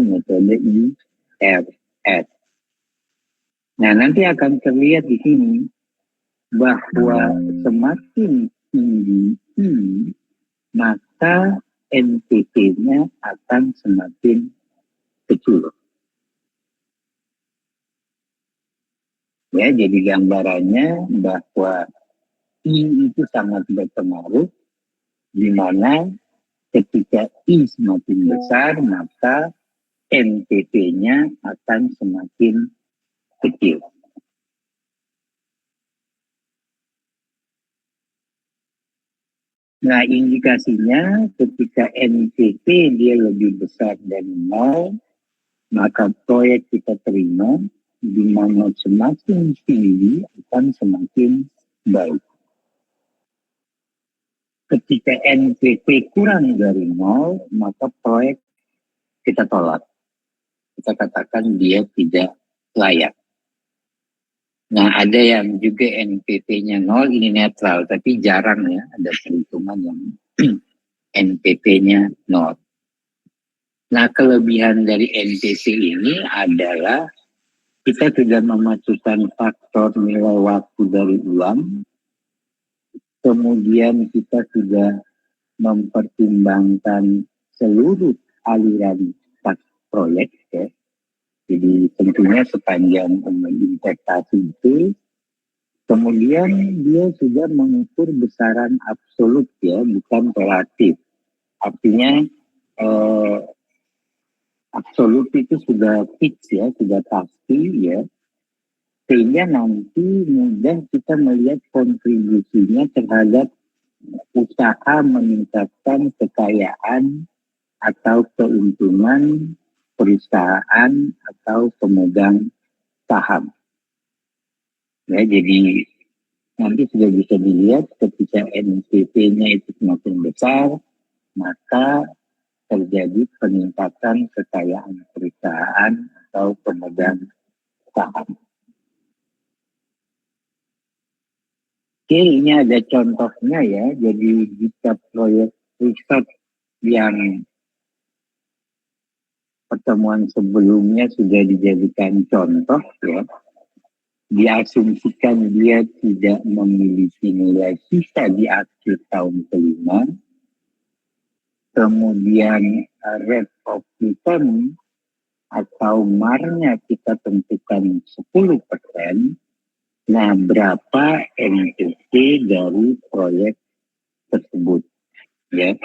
metode IRS. Nah, nanti akan terlihat di sini bahwa semakin tinggi I, maka NPT-nya akan semakin kecil. Ya, jadi gambarannya bahwa I itu sangat berpengaruh, di mana ketika I semakin besar, maka NPT-nya akan semakin kecil. Nah, indikasinya ketika NPT dia lebih besar dari 0, maka proyek kita terima, di mana semakin tinggi akan semakin baik. Ketika NPT kurang dari 0, maka proyek kita tolak. Kita katakan dia tidak layak. Nah, ada yang juga NPT-nya 0, ini netral, tapi jarang ya ada perhitungan yang NPT-nya 0. Nah, kelebihan dari NPT ini adalah kita tidak memasukkan faktor nilai waktu dari uang, kemudian kita sudah mempertimbangkan seluruh aliran proyek ya. Jadi tentunya sepanjang investasi itu, kemudian dia sudah mengukur besaran absolut ya, bukan relatif. Artinya absolut itu sudah fix ya, sudah pasti ya. Sehingga nanti mudah kita melihat kontribusinya terhadap usaha meningkatkan kekayaan atau keuntungan perusahaan atau pemegang saham. Ya, jadi nanti sudah bisa dilihat ketika NPT-nya itu semakin besar, maka terjadi peningkatan kekayaan perusahaan atau pemegang saham. Oke, ini ada contohnya ya. Jadi jika proyek riset yang pertemuan sebelumnya sudah dijadikan contoh ya, diasumsikan dia tidak memiliki nilai sisa di akhir tahun kelima, kemudian rate of return atau MAR-nya kita tentukan 10%, nah berapa NPT dari proyek tersebut ya.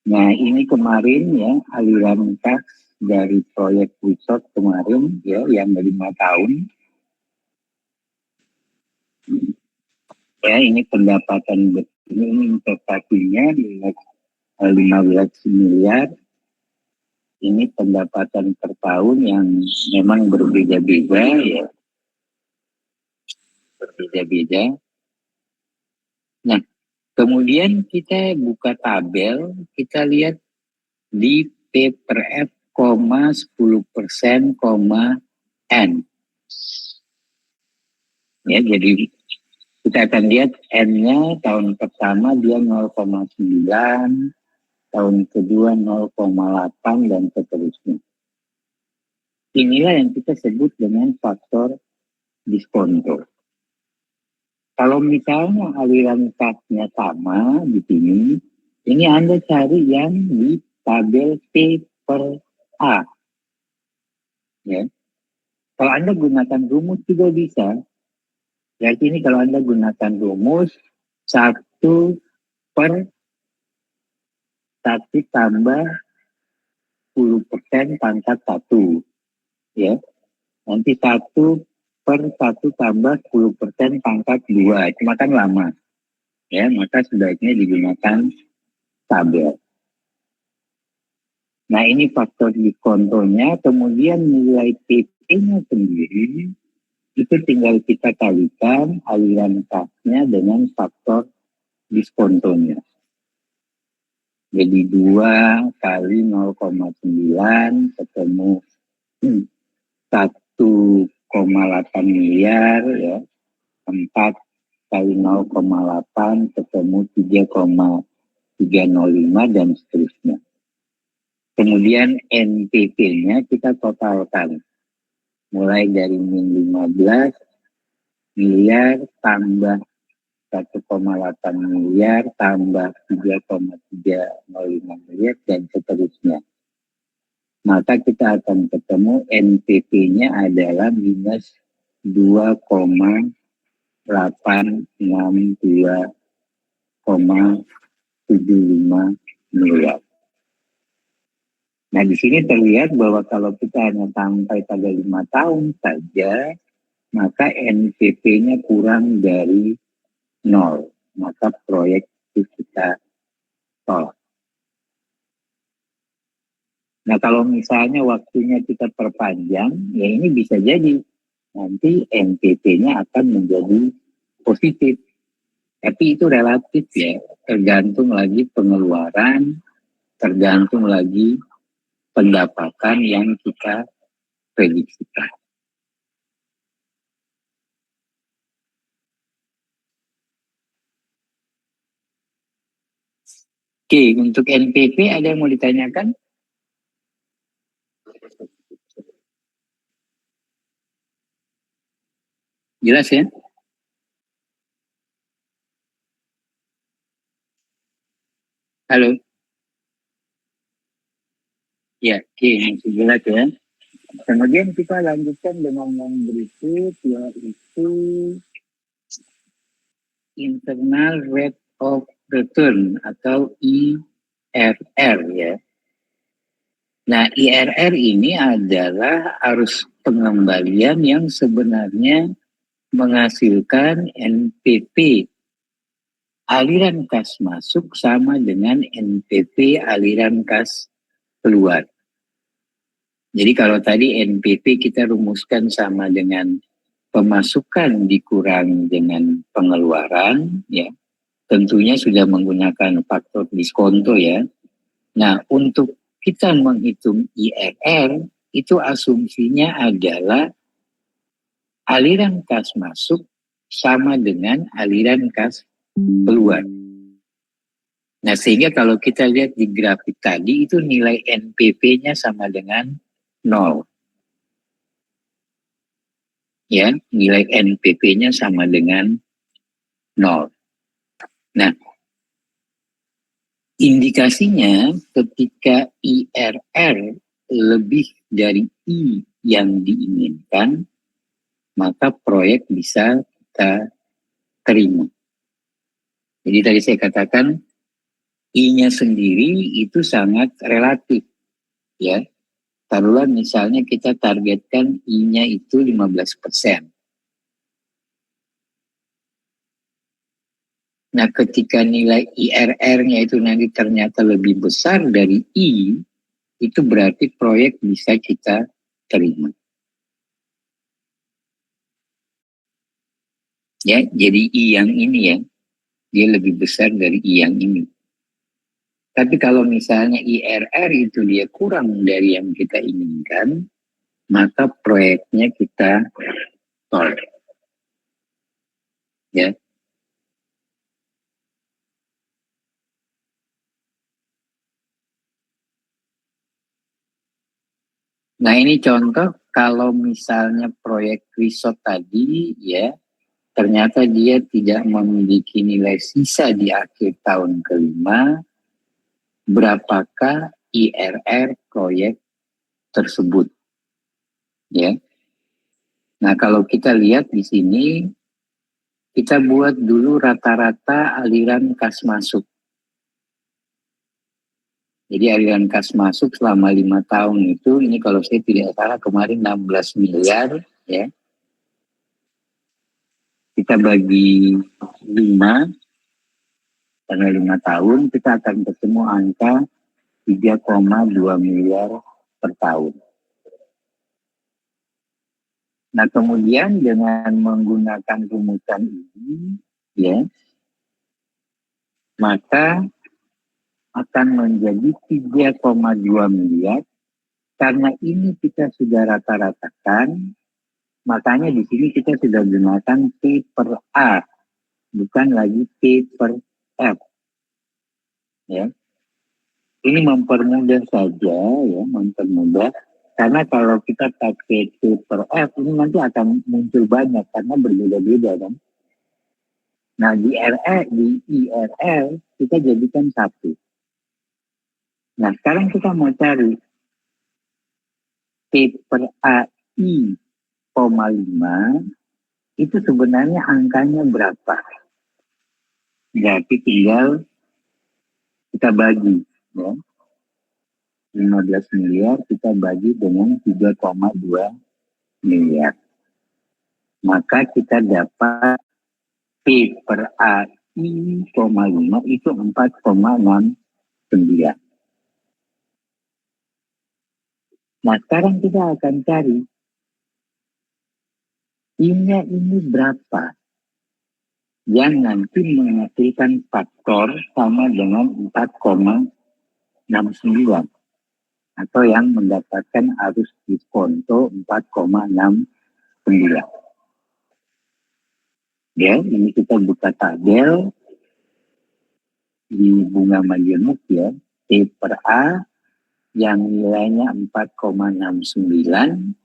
Nah, ini kemarin ya aliran kas dari proyek resort kemarin ya yang 5 tahun. Ya, ini pendapatan ini investasinya 15 miliar. Ini pendapatan per tahun yang memang berbeda-beda ya. Berbeda-beda. Nah, kemudian kita buka tabel, kita lihat di P per F, 10%, N. Ya, jadi kita akan lihat N-nya tahun pertama dia 0,9, tahun kedua 0,8 dan seterusnya. Inilah yang kita sebut dengan faktor diskonto. Kalau misalnya aliran kasnya sama di sini, ini Anda cari yang di tabel P per A. Ya. Kalau Anda gunakan rumus juga bisa. Jadi ini kalau Anda gunakan rumus 1 per 1 tambah 10% pangkat 1. Ya. Nanti 1 per 1 tambah 10% pangkat 2. Cuma kan lama. Ya, maka sebaiknya digunakan tabel. Nah, ini faktor diskontonya. Kemudian nilai PP-nya sendiri itu tinggal kita kalikan aliran kasnya dengan faktor diskontonya. Jadi 2 kali 0,9 ketemu 1,8 miliar ya. 4 kali 0,8 ketemu 3,305 dan seterusnya. kemudian NPP-nya kita totalkan. Mulai dari min 15 miliar tambah 1,8 miliar tambah 3,305 miliar dan seterusnya. Maka kita akan ketemu NPP-nya adalah minus 2,862,75 miliar. Nah, di sini terlihat bahwa kalau kita hanya sampai pada 5 tahun saja, maka NPP-nya kurang dari 0. Maka proyek itu kita tolak. Nah, kalau misalnya waktunya kita perpanjang, ya ini bisa jadi nanti NPP-nya akan menjadi positif. Tapi itu relatif ya, tergantung lagi pengeluaran, tergantung lagi pendapatan yang kita prediksikan. Oke, untuk NPP ada yang mau ditanyakan? Jelas ya? Halo? Ya, oke, masih jelas ya. Kemudian kita lanjutkan dengan yang berikut, yaitu internal rate of return atau IRR ya. Nah, IRR ini adalah arus pengembalian yang sebenarnya menghasilkan NPP aliran kas masuk sama dengan NPP aliran kas keluar. Jadi kalau tadi NPP kita rumuskan sama dengan pemasukan dikurang dengan pengeluaran, ya tentunya sudah menggunakan faktor diskonto ya. Nah, untuk kita menghitung IRR, itu asumsinya adalah aliran kas masuk sama dengan aliran kas keluar. Nah, sehingga kalau kita lihat di grafik tadi, itu nilai NPP-nya sama dengan 0. Ya, nilai NPP-nya sama dengan 0. Nah, indikasinya ketika IRR lebih dari I yang diinginkan, maka proyek bisa kita terima. Jadi tadi saya katakan I-nya sendiri itu sangat relatif. Ya, taruhlah misalnya kita targetkan I-nya itu 15%. Nah, ketika nilai IRR-nya itu nanti ternyata lebih besar dari I, itu berarti proyek bisa kita terima. Ya, jadi I yang ini ya, dia lebih besar dari I yang ini. Tapi kalau misalnya IRR itu dia kurang dari yang kita inginkan, maka proyeknya kita tolak. Ya. Nah, ini contoh kalau misalnya proyek resort tadi ya, ternyata dia tidak memiliki nilai sisa di akhir tahun kelima, berapakah IRR proyek tersebut? Ya. Nah, kalau kita lihat di sini, kita buat dulu rata-rata aliran kas masuk. Jadi aliran kas masuk selama 5 tahun itu, ini kalau saya tidak salah kemarin 16 miliar, ya. Kita bagi 5, karena 5 tahun, kita akan ketemu angka 3,2 miliar per tahun. Nah, kemudian dengan menggunakan rumusan ini, ya, maka akan menjadi 3,2 miliar. Karena ini kita sudah rata-ratakan, makanya di sini kita sudah gunakan P per A, bukan lagi P per F. Ya. Ini mempermudah saja ya, mempermudah. Karena kalau kita pakai T per F, ini nanti akan muncul banyak karena berbeda-beda kan. Nah di IRL kita jadikan satu. Nah sekarang kita mau cari T per AI, 5 itu sebenarnya angkanya berapa? Berarti tinggal kita bagi ya. 15 miliar kita bagi dengan 3,2 miliar. Maka kita dapat P per AI, 5 itu 4,69. Nah sekarang kita akan cari ini berapa yang nanti menghasilkan faktor sama dengan 4,69 atau yang mendapatkan arus diskonto 4,69. Ya, ini kita buka tabel di bunga majemuk ya, T per A yang nilainya 4,69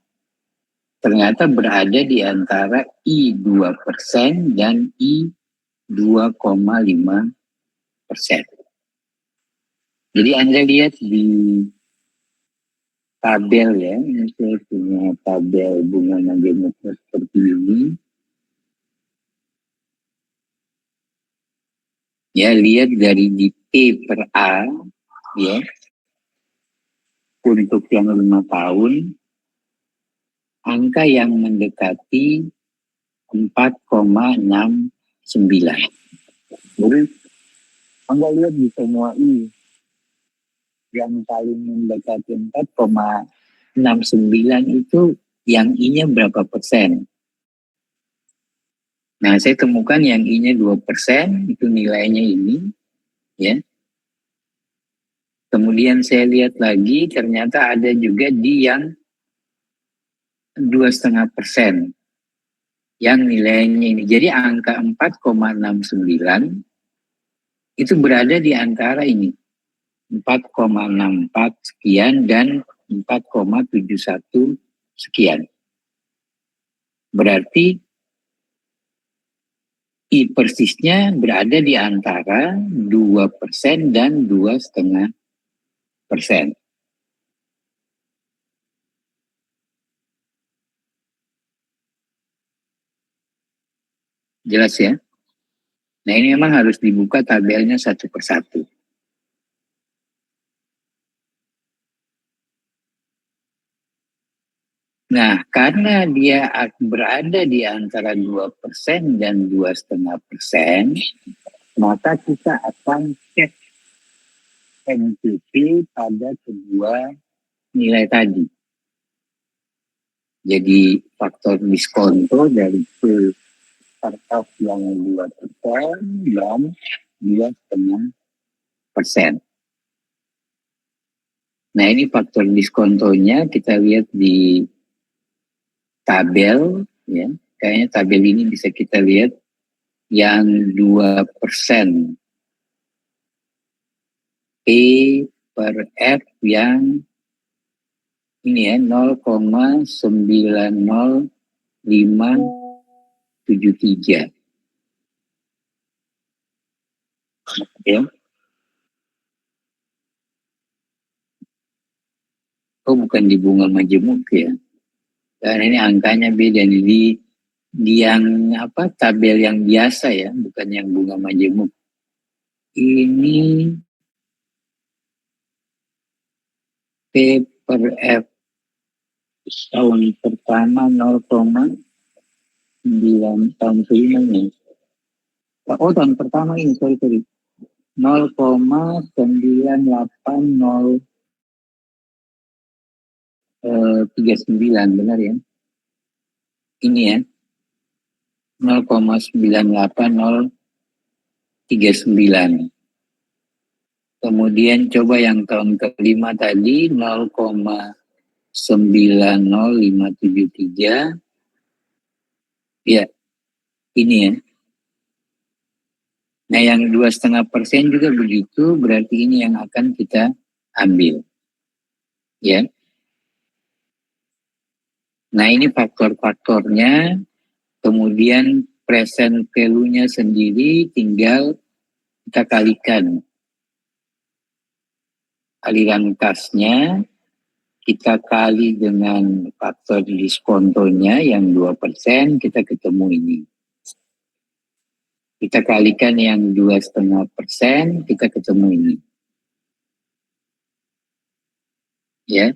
ternyata berada di antara I 2% dan I 2,5%. Jadi Anda lihat di tabel ya, ini saya punya tabel bunga majemuk seperti ini. Ya, lihat dari di T per A, ya, untuk yang 5 tahun, angka yang mendekati 4,69. Jadi, Anda lihat di semua I, yang paling mendekati 4,69 itu yang I-nya berapa persen? Nah, saya temukan yang I-nya 2%, itu nilainya ini, ya. Kemudian saya lihat lagi, ternyata ada juga di yang 2,5%, yang nilainya ini. Jadi angka 4,69 itu berada di antara ini, 4,64 sekian dan 4,71 sekian. Berarti I persisnya berada di antara 2% dan 2,5%. Jelas ya? Nah ini memang harus dibuka tabelnya satu persatu. Nah, karena dia berada di antara 2% dan 2,5%, maka kita akan cek NPV pada kedua nilai tadi. Jadi faktor diskonto dari P per F yang 2% dan 2,5%. Nah ini faktor diskontonya kita lihat di tabel, ya. Kayaknya tabel ini bisa kita lihat yang 2%. P per F yang ini ya 0,90573 ya. Oh bukan di bunga majemuk ya. Dan ini angkanya beda nih di yang apa tabel yang biasa ya, bukan yang bunga majemuk. Ini P per F tahun pertama 0,9 tahun kelima ini. Oh tahun pertama ini sorry 0,9839 benar ya? Ini ya 0,98039. Kemudian coba yang tahun kelima tadi 0,90573. Ya, ini ya. Nah yang 2,5% juga begitu, berarti ini yang akan kita ambil. Ya. Nah ini faktor-faktornya, kemudian present value-nya sendiri tinggal kita kalikan aliran kasnya, kita kali dengan faktor diskontonya yang 2%, kita ketemu ini. Kita kalikan yang 2,5%, kita ketemu ini. Ya.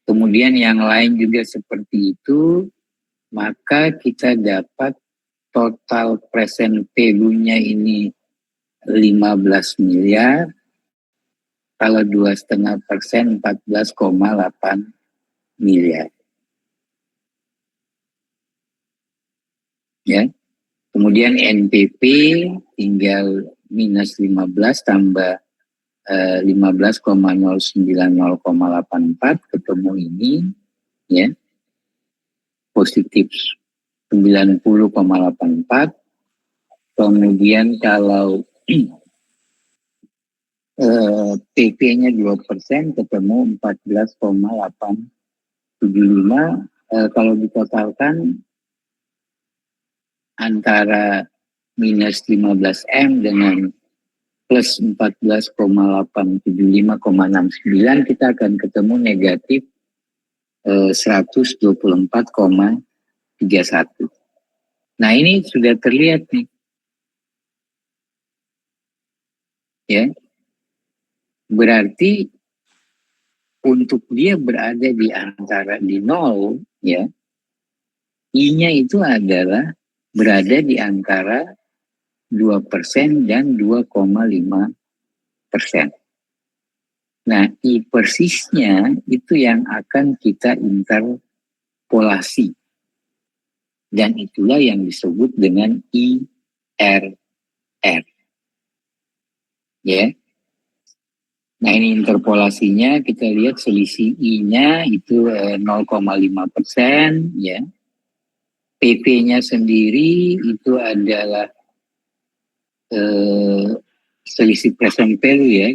Kemudian yang lain juga seperti itu, maka kita dapat total present value-nya ini 15 miliar, kalau 2,5% 14,8 miliar. Ya. Kemudian NPP tinggal minus 15 tambah 15,090,84 ketemu ini, ya, positif 90,84. Kemudian kalau PP-nya 2% ketemu 14,875. Kalau ditotalkan antara minus 15M dengan plus 14,875,69 kita akan ketemu negatif 124,31. Nah ini sudah terlihat nih. Ya. Berarti untuk dia berada di antara di 0, ya, I-nya itu adalah berada di antara 2% dan 2,5%. Nah, I persisnya itu yang akan kita interpolasi. Dan itulah yang disebut dengan IRR. Ya. Nah, ini interpolasinya, kita lihat selisih I-nya itu 0,5%, ya. PP-nya sendiri itu adalah selisih present value, ya.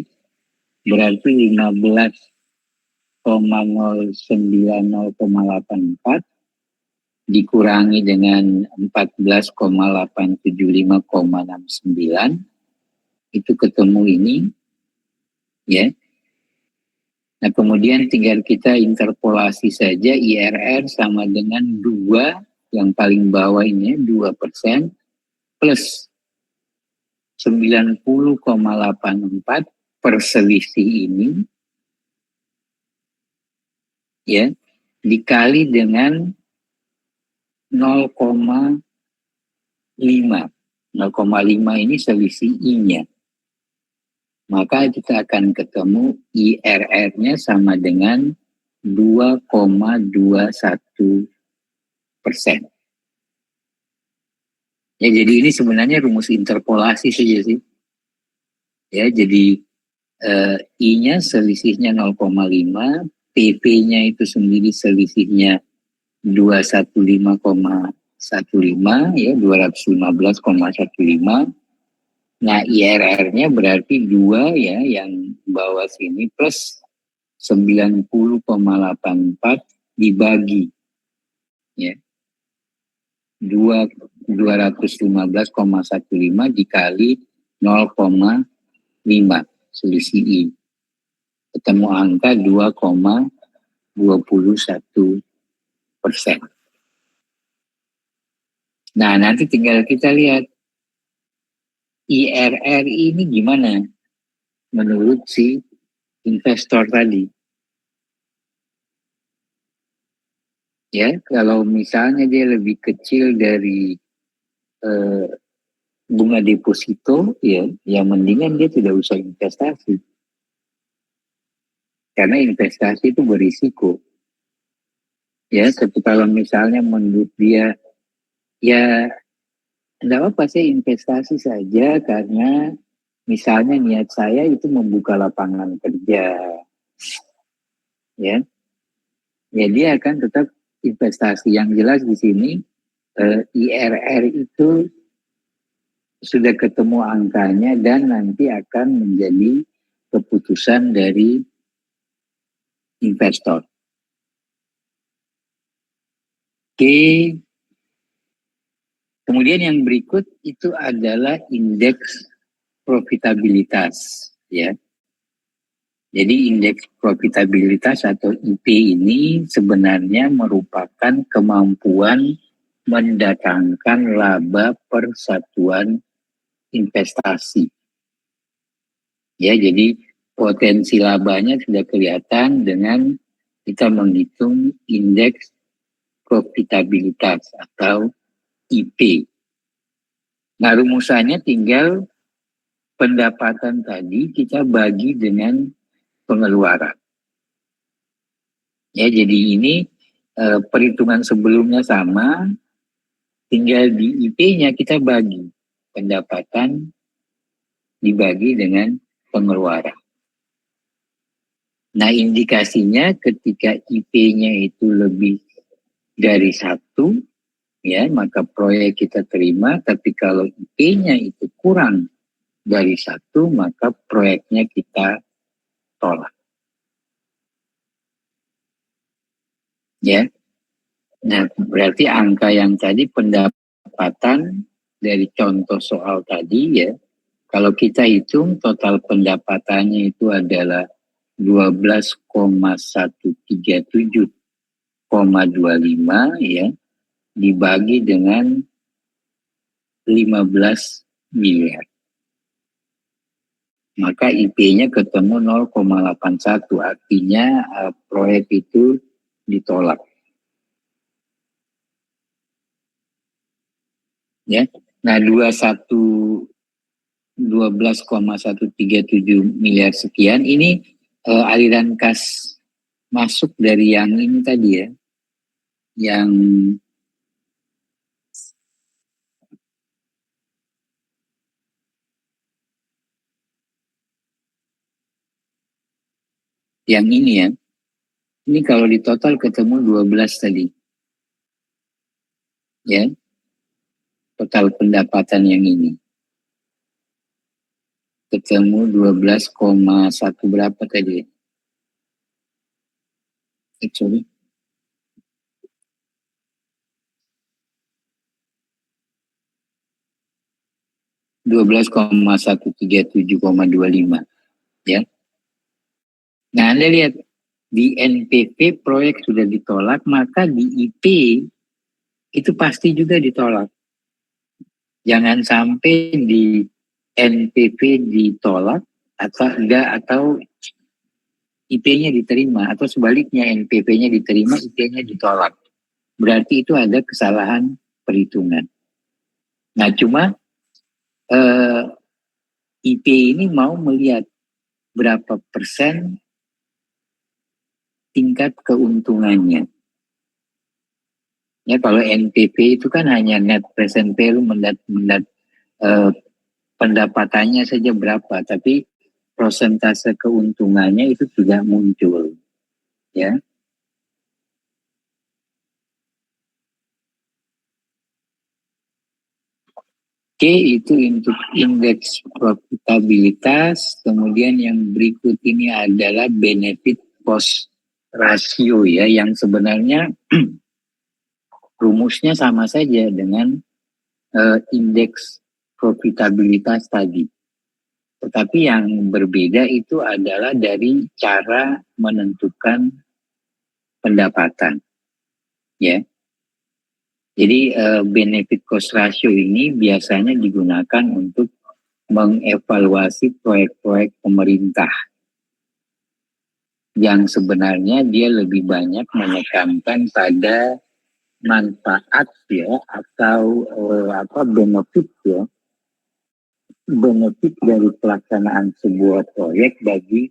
Berarti 15,090,84 dikurangi dengan 14,875,69 itu ketemu ini, ya. Nah kemudian tinggal kita interpolasi saja IRR sama dengan 2, yang paling bawah ini 2% plus 90,84 per selisih ini, ya, dikali dengan 0,5. 0,5 ini selisih I-nya. Maka kita akan ketemu IRR-nya sama dengan 2,21%. Ya, jadi ini sebenarnya rumus interpolasi saja sih. Ya, jadi I-nya selisihnya 0,5, PP-nya itu sendiri selisihnya 215,15, ya, 215,15. Nah, IRR-nya berarti 2, ya, yang bawah sini plus 90,84 dibagi, ya, 215,15 dikali 0,5 selisih I. Ketemu angka 2,21%. Nah, nanti tinggal kita lihat IRR ini gimana menurut si investor tadi. Ya, kalau misalnya dia lebih kecil dari bunga deposito, ya, yang mendingan dia tidak usah investasi. Karena investasi itu berisiko. Ya, tapi kalau misalnya menurut dia, ya, tidak apa-apa saya investasi saja karena misalnya niat saya itu membuka lapangan kerja. Ya, ya dia akan tetap investasi. Yang jelas di sini IRR itu sudah ketemu angkanya dan nanti akan menjadi keputusan dari investor. Oke. Kemudian yang berikut itu adalah indeks profitabilitas, ya. Jadi indeks profitabilitas atau IP ini sebenarnya merupakan kemampuan mendatangkan laba per satuan investasi. Ya, jadi potensi labanya sudah kelihatan dengan kita menghitung indeks profitabilitas atau IP. Nah, rumusannya tinggal pendapatan tadi kita bagi dengan pengeluaran. Ya, jadi ini perhitungan sebelumnya sama, tinggal di IP-nya kita bagi pendapatan dibagi dengan pengeluaran. Nah, indikasinya ketika IP-nya itu lebih dari 1, ya, maka proyek kita terima. Tapi kalau IP-nya itu kurang dari 1, maka proyeknya kita tolak. Ya, nah berarti angka yang tadi pendapatan dari contoh soal tadi, ya, kalau kita hitung total pendapatannya itu adalah 12,137,25, ya, dibagi dengan 15 miliar. Maka IP-nya ketemu 0,81, artinya proyek itu ditolak. Ya, nah 12,137 miliar sekian ini aliran kas masuk dari yang ini tadi, ya, yang ini, ya. Ini kalau di total ketemu 12 tadi. Ya. Total pendapatan yang ini. Ketemu 12,1 berapa tadi? Sorry. 12,137,25, ya. Nah, Anda lihat di NPV proyek sudah ditolak, maka di IP itu pasti juga ditolak. Jangan sampai di NPV ditolak atau enggak, atau IP-nya diterima, atau sebaliknya NPV-nya diterima, IP-nya ditolak. Berarti itu ada kesalahan perhitungan. Nah, cuma IP ini mau melihat berapa persen tingkat keuntungannya. Ya, kalau NPV itu kan hanya net present value, pendapatannya saja berapa, tapi persentase keuntungannya itu tidak muncul, ya. Oke, itu untuk indeks profitabilitas. Kemudian yang berikut ini adalah benefit cost ratio, ya, yang sebenarnya rumusnya sama saja dengan indeks profitabilitas tadi. Tetapi yang berbeda itu adalah dari cara menentukan pendapatan, ya. Jadi benefit cost ratio ini biasanya digunakan untuk mengevaluasi proyek-proyek pemerintah yang sebenarnya dia lebih banyak menekankan pada manfaat, ya, atau benefit, ya, benefit dari pelaksanaan sebuah proyek bagi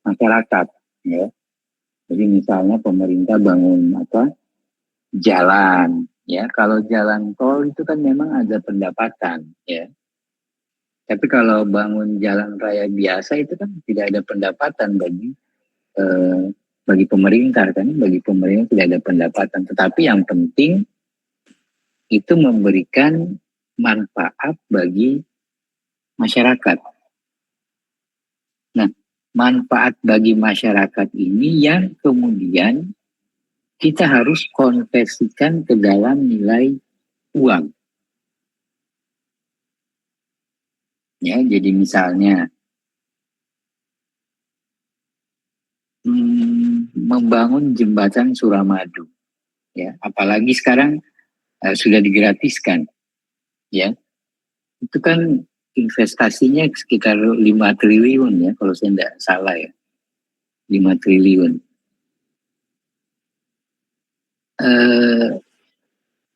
masyarakat, ya. Jadi misalnya pemerintah bangun jalan, ya. Kalau jalan tol itu kan memang ada pendapatan, ya. Tapi kalau bangun jalan raya biasa itu kan tidak ada pendapatan bagi pemerintah, kan. Bagi pemerintah tidak ada pendapatan. Tetapi yang penting itu memberikan manfaat bagi masyarakat. Nah, manfaat bagi masyarakat ini yang kemudian kita harus konversikan ke dalam nilai uang. Ya, jadi misalnya membangun jembatan Suramadu, ya, apalagi sekarang sudah digratiskan, ya, itu kan investasinya sekitar 5 triliun ya, kalau saya tidak salah ya, 5 triliun.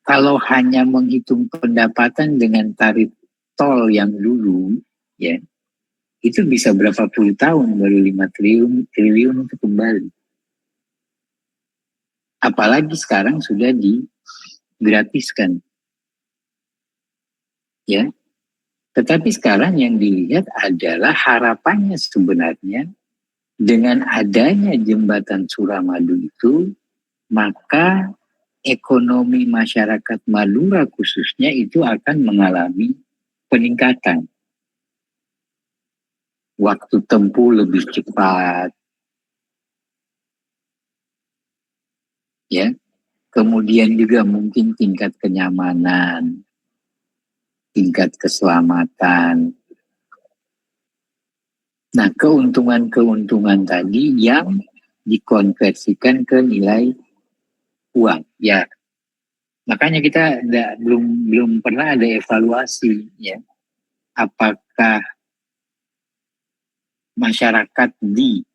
Kalau hanya menghitung pendapatan dengan tarif tol yang dulu, ya, itu bisa berapa puluh tahun baru 5 triliun itu kembali. Apalagi sekarang sudah digratiskan, ya. Tetapi sekarang yang dilihat adalah harapannya sebenarnya dengan adanya jembatan Suramadu itu, maka ekonomi masyarakat Madura khususnya itu akan mengalami peningkatan. Waktu tempuh lebih cepat, ya. Kemudian juga mungkin tingkat kenyamanan, tingkat keselamatan. Nah, keuntungan-keuntungan tadi yang dikonversikan ke nilai uang. Ya, makanya kita belum pernah ada evaluasi, ya. Apakah masyarakat di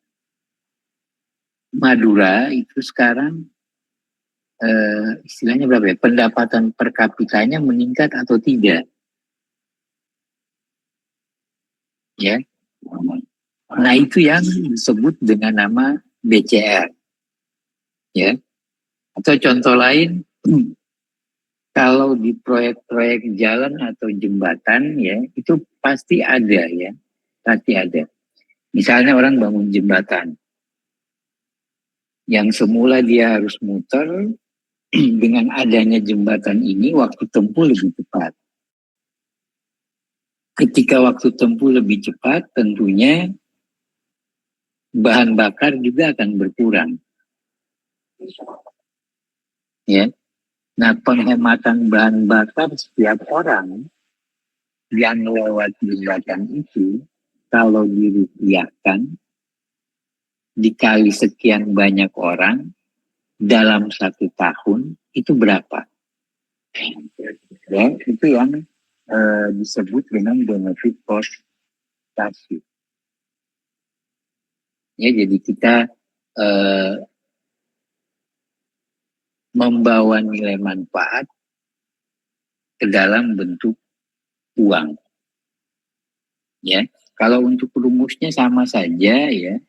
Madura itu sekarang istilahnya berapa ya? Pendapatan per kapitanya meningkat atau tidak? Ya. Nah, itu yang disebut dengan nama BCR. Ya. Atau contoh lain, kalau di proyek-proyek jalan atau jembatan, ya, itu pasti ada, ya. Pasti ada. Misalnya orang bangun jembatan, yang semula dia harus muter, dengan adanya jembatan ini waktu tempuh lebih cepat. Ketika waktu tempuh lebih cepat, tentunya bahan bakar juga akan berkurang. Ya. Nah, penghematan bahan bakar setiap orang yang lewat jembatan itu, kalau dirupiahkan, dikali sekian banyak orang, dalam 1 tahun, itu berapa? Ya, itu yang disebut dengan benefit cost ratio. Ya, jadi kita membawa nilai manfaat ke dalam bentuk uang. Ya, kalau untuk rumusnya sama saja, ya.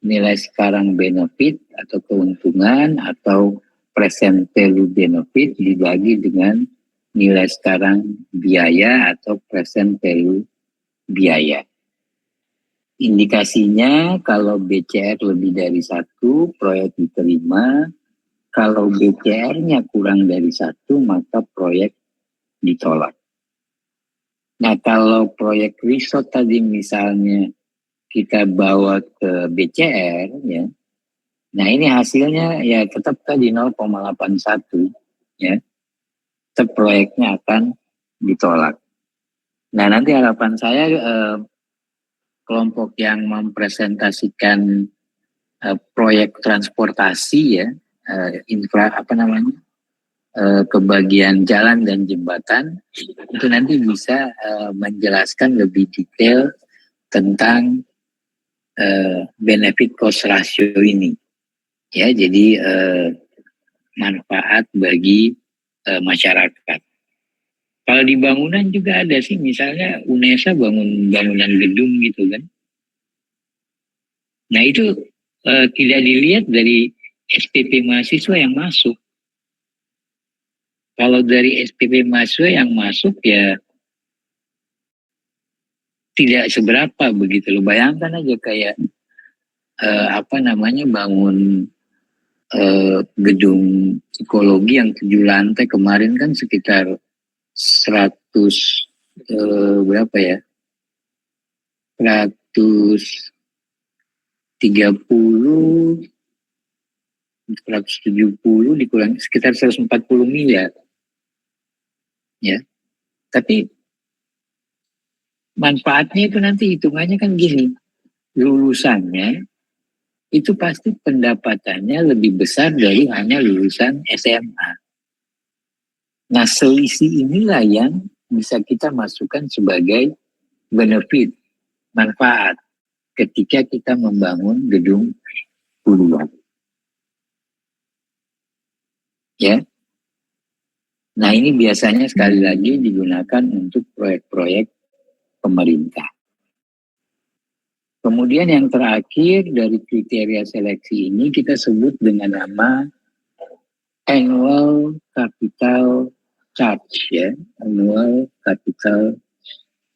Nilai sekarang benefit atau keuntungan atau present value benefit dibagi dengan nilai sekarang biaya atau present value biaya. Indikasinya kalau BCR lebih dari 1, proyek diterima. Kalau BCR-nya kurang dari 1, maka proyek ditolak. Nah, kalau proyek resort tadi misalnya kita bawa ke BCR, ya. Nah, ini hasilnya ya tetap tadi 0,81, ya. Tetap proyeknya akan ditolak. Nah, nanti harapan saya kelompok yang mempresentasikan proyek transportasi, ya, kebagian jalan dan jembatan, itu nanti bisa menjelaskan lebih detail tentang benefit cost ratio ini, ya. Jadi manfaat bagi masyarakat. Kalau di bangunan juga ada sih, misalnya UNESA bangunan gedung gitu kan. Nah, itu tidak dilihat dari SPP mahasiswa yang masuk. Kalau dari SPP mahasiswa yang masuk, ya tidak seberapa begitu loh. Bayangkan aja kayak bangun gedung psikologi yang 7 lantai kemarin kan sekitar 100 berapa ya? 100 170 dikurangi sekitar 140 miliar. Ya. Tapi manfaatnya itu nanti hitungannya kan gini. Lulusannya itu pasti pendapatannya lebih besar dari hanya lulusan SMA. Nah, selisih inilah yang bisa kita masukkan sebagai benefit, manfaat ketika kita membangun gedung hunian. Ya. Nah, ini biasanya sekali lagi digunakan untuk proyek-proyek pemerintah. Kemudian yang terakhir dari kriteria seleksi ini kita sebut dengan nama annual capital charge, ya, annual capital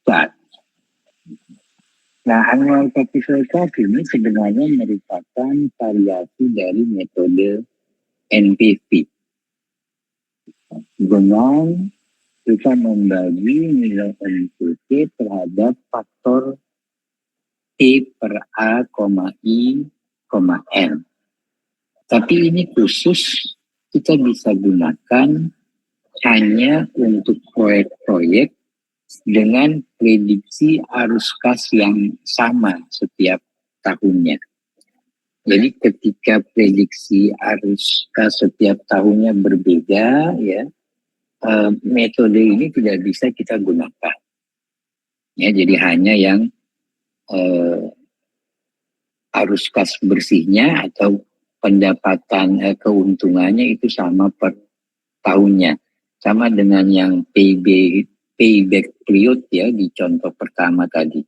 charge. Nah, annual capital charge ini sebenarnya merupakan variasi dari metode NPV. Dengan kita membagi nilai NPV terhadap faktor P per A, I, N. Tapi ini khusus kita bisa gunakan hanya untuk proyek-proyek dengan prediksi arus kas yang sama setiap tahunnya. Jadi ketika prediksi arus kas setiap tahunnya berbeda, ya, metode ini tidak bisa kita gunakan. Ya, jadi hanya yang arus kas bersihnya atau pendapatan keuntungannya itu sama per tahunnya. Sama dengan yang payback period, ya, di contoh pertama tadi.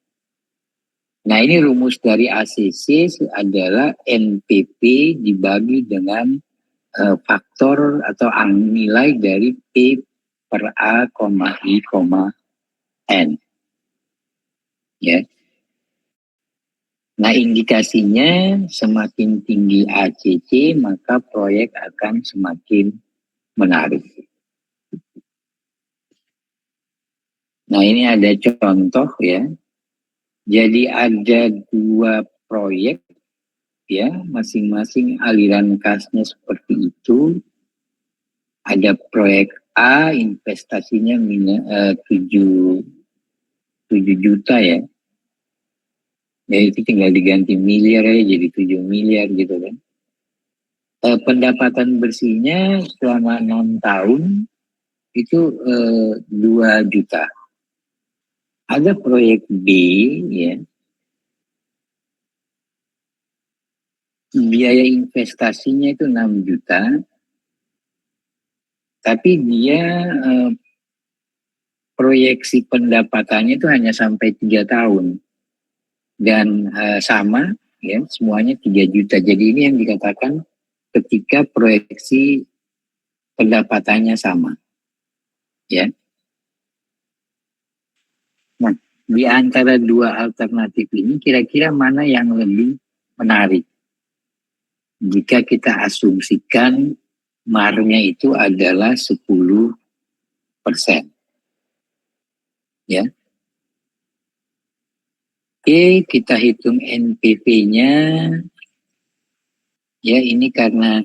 Nah, ini rumus dari ACC adalah NPV dibagi dengan faktor atau nilai dari P per A, I, N. Ya. Nah, indikasinya semakin tinggi ACC maka proyek akan semakin menarik. Nah, ini ada contoh, ya. Jadi ada 2 proyek, ya, masing-masing aliran kasnya seperti itu. Ada proyek A, investasinya 7 juta, ya. Ya, itu tinggal diganti miliar ya, jadi 7 miliar gitu kan. Pendapatan bersihnya selama 6 tahun itu 2 juta. Ada proyek B, ya, biaya investasinya itu 6 juta, tapi dia proyeksi pendapatannya itu hanya sampai 3 tahun. Dan sama, ya, semuanya 3 juta. Jadi ini yang dikatakan ketika proyeksi pendapatannya sama. Ya. Nah, di antara 2 alternatif ini kira-kira mana yang lebih menarik? Jika kita asumsikan MAR-nya itu adalah 10%. Ya. Oke, kita hitung NPV-nya. Ya, ini karena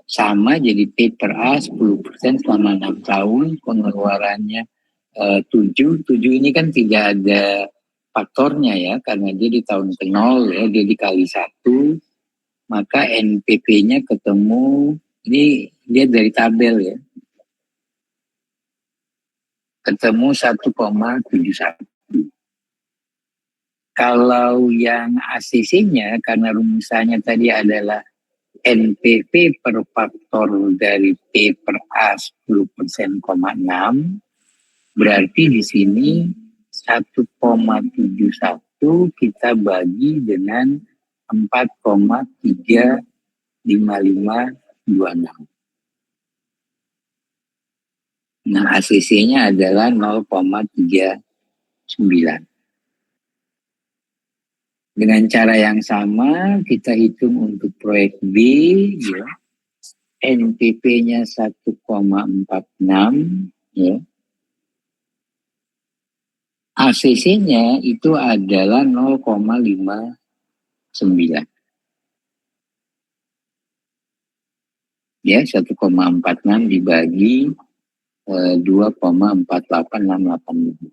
sama, jadi P per A 10% selama 6 tahun, pengeluarannya 7 ini kan tidak ada faktornya, ya, karena dia di tahun ke-0, ya, dia dikali 1, maka NPV-nya ketemu, ini dia dari tabel, ya, ketemu 1,71. Kalau yang ACC-nya, karena rumusannya tadi adalah NPV per faktor dari P per A 10%,6, berarti di sini 1,71 kita bagi dengan 4,35526. Nah, ACC-nya adalah 0,39. Dengan cara yang sama, kita hitung untuk proyek B, ya. NPV-nya 1,46, ya. ACC-nya itu adalah 0,52. Ya, 1,46 dibagi 2,48685.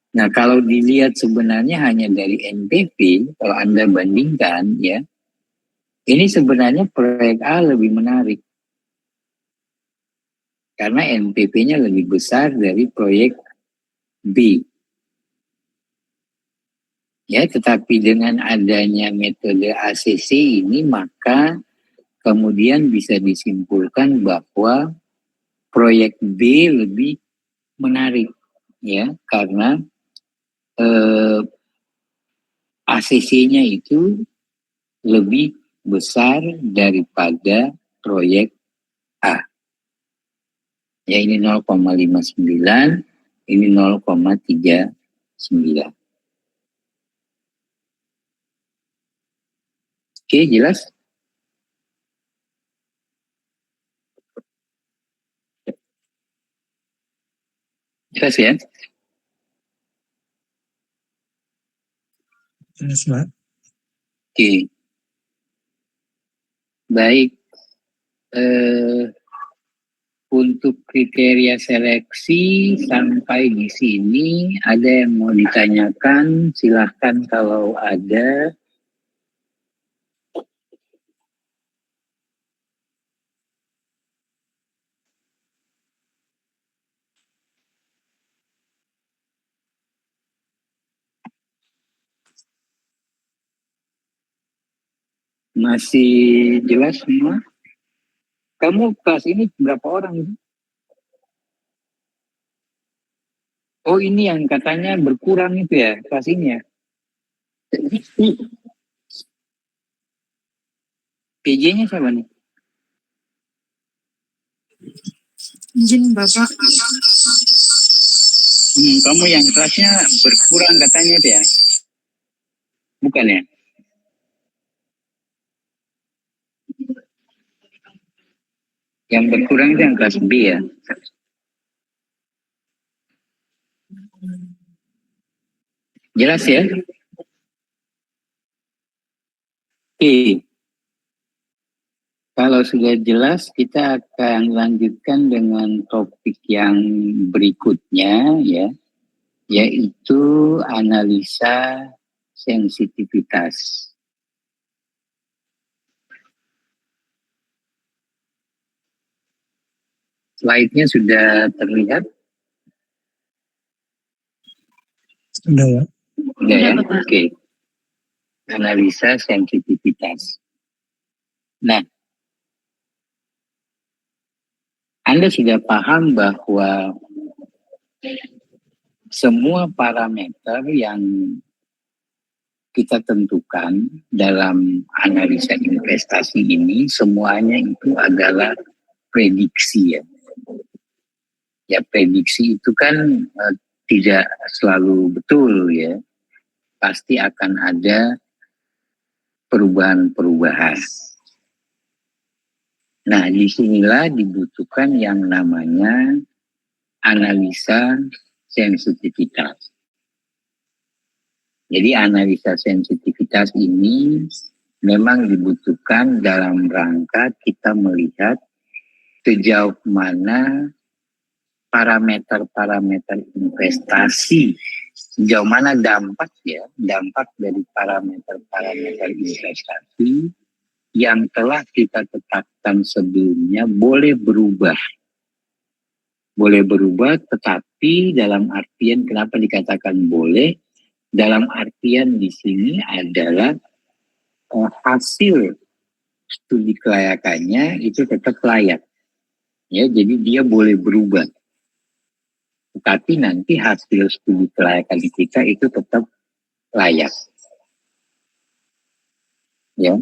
Nah, kalau dilihat sebenarnya hanya dari NPV, kalau Anda bandingkan ya, ini sebenarnya proyek A lebih menarik. Karena NPV-nya lebih besar dari proyek B. Ya, tetapi dengan adanya metode ACC ini, maka kemudian bisa disimpulkan bahwa proyek B lebih menarik. Ya, karena ACC-nya itu lebih besar daripada proyek A. Ya, ini 0,59, ini 0,39. Oke, jelas? Jelas ya? Jelas, Mbak. Oke. Baik. Untuk kriteria seleksi sampai di sini ada yang mau ditanyakan, silahkan kalau ada. Masih jelas semua? Kamu kelas ini berapa orang? Oh, ini yang katanya berkurang itu ya, kelas ini ya? PJ-nya siapa nih? Izin Bapak. Kamu yang kelasnya berkurang katanya itu ya? Bukan ya? Yang berkurang itu yang kelas B ya? Jelas ya? Oke. Kalau sudah jelas, kita akan lanjutkan dengan topik yang berikutnya ya, yaitu analisa sensitivitas. Slide-nya sudah terlihat? Sudah ya. Sudah ya? Oke. Analisa sensitivitas. Nah, Anda sudah paham bahwa semua parameter yang kita tentukan dalam analisa investasi ini semuanya itu adalah prediksi ya. Ya, prediksi itu kan tidak selalu betul ya. Pasti akan ada perubahan-perubahan. Nah, disinilah dibutuhkan yang namanya analisa sensitivitas. Jadi analisa sensitivitas ini memang dibutuhkan dalam rangka kita melihat sejauh mana parameter-parameter investasi, sejauh mana dampak dari parameter-parameter investasi yang telah kita tetapkan sebelumnya boleh berubah. Boleh berubah, tetapi dalam artian kenapa dikatakan boleh? Dalam artian di sini adalah hasil studi kelayakannya itu tetap layak. Ya, jadi dia boleh berubah. Tetapi nanti hasil studi kelayakan kita itu tetap layak. Ya.